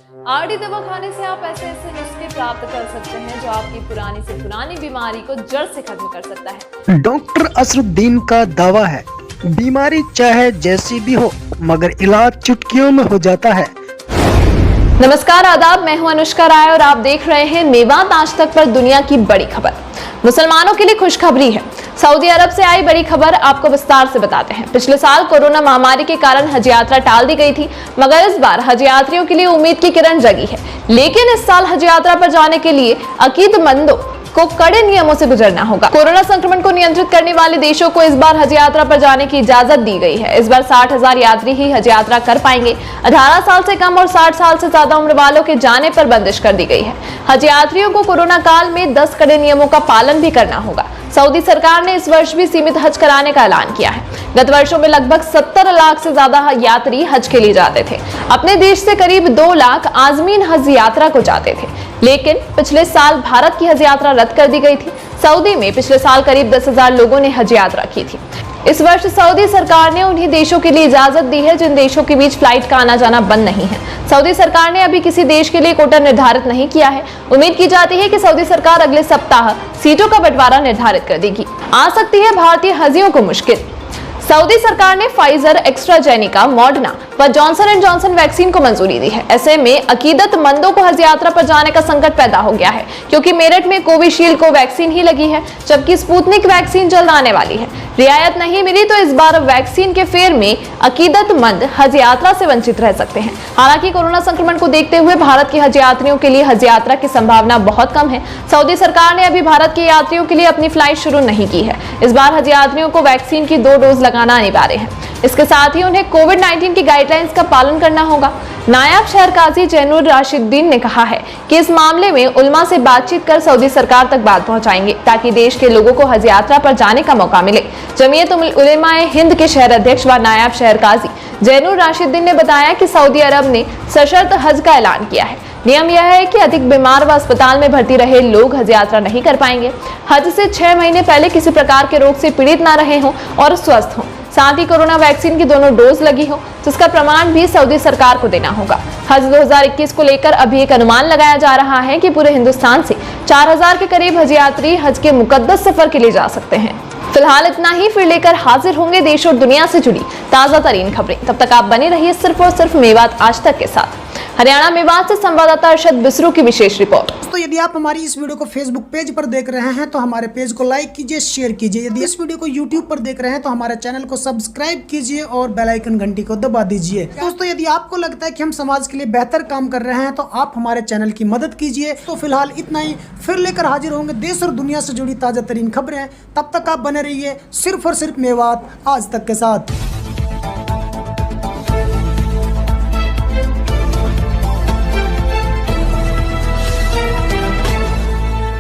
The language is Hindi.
आरडी दवा खाने से आप ऐसे ऐसे नुस्खे प्राप्त कर सकते हैं जो आपकी पुरानी से पुरानी बीमारी को जड़ से खत्म कर सकता है। डॉक्टर असरुद्दीन का दावा है, बीमारी चाहे जैसी भी हो मगर इलाज चुटकियों में हो जाता है। नमस्कार, आदाब, मैं हूं अनुष्का राय और आप देख रहे हैं मेवात आज तक पर दुनिया की बड़ी खबर। मुसलमानों के लिए खुशखबरी है। सऊदी अरब से आई बड़ी खबर आपको विस्तार से बताते हैं। पिछले साल कोरोना महामारी के कारण हज यात्रा टाल दी गई थी, मगर इस बार हज यात्रियों के लिए उम्मीद की किरण जगी है। लेकिन इस साल हज यात्रा पर जाने के लिए अकीदमंदों को कड़े नियमों से गुजरना होगा। कोरोना संक्रमण को नियंत्रित करने वाले देशों को इस बार हज यात्रा पर जाने की इजाजत दी गई है। इस बार 60,000 यात्री ही हज यात्रा कर पाएंगे। 18 साल से कम और 60 साल से ज्यादा उम्र वालों के जाने पर बंदिश कर दी गई है। हज यात्रियों को कोरोना काल में 10 कड़े नियमों का पालन भी करना होगा। सऊदी सरकार ने इस वर्ष भी सीमित हज कराने का ऐलान किया है। गत वर्षों में लगभग 70 लाख से ज्यादा यात्री हज के लिए जाते थे। अपने देश से करीब 2 लाख आजमीन हज यात्रा को जाते थे, लेकिन पिछले साल भारत की हज यात्रा रद्द कर दी गई थी। सऊदी में पिछले साल करीब 10,000 लोगों ने हज यात्रा की थी। इस वर्ष सऊदी सरकार ने उन्हीं देशों के लिए इजाजत दी है जिन देशों के बीच फ्लाइट का आना जाना बंद नहीं है। सऊदी सरकार ने अभी किसी देश के लिए कोटा निर्धारित नहीं किया है। उम्मीद की जाती है कि सऊदी सरकार अगले सप्ताह सीटों का बंटवारा निर्धारित कर देगी। आ सकती है भारतीय हजियों को मुश्किल। सऊदी सरकार ने फाइजर, एक्स्ट्राजेनिका, मॉडर्ना व जॉनसन एंड जॉनसन वैक्सीन को मंजूरी दी है। ऐसे में अकीदतमंदों को हज यात्रा पर जाने का संकट पैदा हो गया है, क्योंकि मेरठ में कोविशील्ड को वैक्सीन ही लगी है, जबकि स्पुतनिक वैक्सीन जल्द आने वाली है। रियायत नहीं मिली तो इस बार वैक्सीन के फेर में अकीदतमंद हज यात्रा से वंचित रह सकते हैं। हालांकि कोरोना संक्रमण को देखते हुए भारत के हज यात्रियों के लिए हज यात्रा की संभावना बहुत कम है। सऊदी सरकार ने अभी भारत के यात्रियों के लिए अपनी फ्लाइट शुरू नहीं की है। इस बार हज यात्रियों को वैक्सीन की 2 डोज लगाना अनिवार्य है। इसके साथ ही उन्हें कोविड-19 की गाइडलाइंस का पालन करना होगा। नायब शहर काजी जैनुर राशिदीन ने कहा है कि इस मामले में उलमा से बातचीत कर सऊदी सरकार तक बात पहुंचाएंगे, ताकि देश के लोगों को हज यात्रा पर जाने का मौका मिले। जमीयत उलमाए हिंद के शहर अध्यक्ष व नायब शहर काजी जैनुर राशिदीन ने बताया कि सऊदी अरब ने सशर्त हज का ऐलान किया है। नियम यह है कि अधिक बीमार व अस्पताल में भर्ती रहे लोग हज यात्रा नहीं कर पाएंगे। हज से 6 महीने पहले किसी प्रकार के रोग से पीड़ित न रहे हों और स्वस्थ हों, साथ ही कोरोना वैक्सीन की दोनों डोज लगी हो, जिसका प्रमाण भी सऊदी सरकार को देना होगा। हज 2021 को लेकर अभी एक अनुमान लगाया जा रहा है कि पूरे हिंदुस्तान से 4,000 के करीब हज यात्री हज के मुकद्दस सफर के लिए जा सकते हैं। फिलहाल इतना ही, फिर लेकर हाजिर होंगे देश और दुनिया से जुड़ी ताजा तरीन खबरें। तब तक आप बने रहिए सिर्फ और सिर्फ मेवात आज तक के साथ। हरियाणा मेवात से संवाददाता अरशद बिसरू की विशेष रिपोर्ट। तो यदि आप हमारी इस वीडियो को फेसबुक पेज पर देख रहे हैं तो हमारे पेज को लाइक कीजिए, शेयर कीजिए। यदि इस वीडियो को यूट्यूब पर देख रहे हैं तो हमारे चैनल को सब्सक्राइब कीजिए और बेल आइकन घंटी को दबा दीजिए। दोस्तों, यदि आपको लगता है कि हम समाज के लिए बेहतर काम कर रहे हैं तो आप हमारे चैनल की मदद कीजिए। तो फिलहाल इतना ही, फिर लेकर हाजिर होंगे देश और दुनिया से जुड़ी ताजा तरीन खबरें। तब तक आप बने रहिए सिर्फ और सिर्फ मेवात आज तक के साथ।